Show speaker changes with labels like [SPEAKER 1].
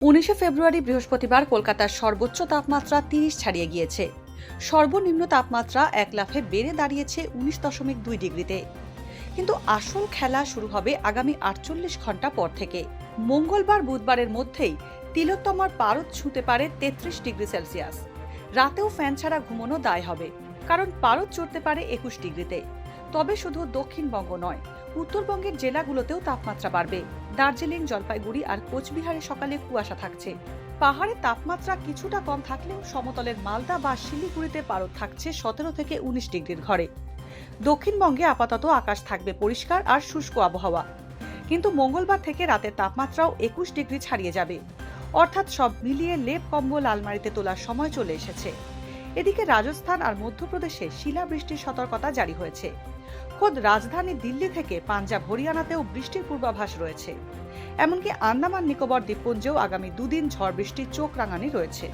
[SPEAKER 1] 19শে ফেব্রুয়ারি বৃহস্পতিবার কলকাতার সর্বোচ্চ তাপমাত্রা 30 ছাড়িয়ে গিয়েছে। সর্বনিম্ন তাপমাত্রা এক লাফে বেড়ে দাঁড়িয়েছে 19.2 ডিগ্রিতে। কিন্তু আসল খেলা শুরু হবে আগামী 48 ঘন্টা পর থেকে। মঙ্গলবার বুধবারের মধ্যেই তিলোত্তমার পারদ ছুঁতে পারে 33 ডিগ্রি সেলসিয়াস। রাতেও ফ্যান ছাড়া ঘুমানো দায় হবে, কারণ পারদ চড়তে পারে 21 ডিগ্রিতে। তবে শুধু দক্ষিণবঙ্গ নয়, উত্তরবঙ্গের জেলাগুলোতেও তাপমাত্রা বাড়বে। দার্জিলিং, জলপাইগুড়ি আর কোচবিহারে সকালে কুয়াশা থাকছে। পাহাড়ে তাপমাত্রা কিছুটা কম থাকলেও সমতলের মালদা বা শিলিগুড়িতে পারদ থাকছে 17 থেকে 19 ডিগ্রির ঘরে। দক্ষিণবঙ্গে আপাতত আকাশ থাকবে পরিষ্কার আর শুষ্ক আবহাওয়া, কিন্তু মঙ্গলবার থেকে রাতের তাপমাত্রাও 21 ডিগ্রি ছাড়িয়ে যাবে। অর্থাৎ সব মিলিয়ে লেপ কম্বল আলমারিতে তোলার সময় চলে এসেছে। এদিকে রাজস্থান আর মধ্যপ্রদেশে শিলাবৃষ্টির সতর্কতা জারি হয়েছে। খোদ রাজধানী দিল্লি থেকে পাঞ্জাব, হরিয়ানাতেও বৃষ্টির পূর্বাভাস রয়েছে। এমনকি আন্দামান নিকোবর দ্বীপপুঞ্জেও আগামী দুদিন ঝড় বৃষ্টির চোখ রাঙানি রয়েছে।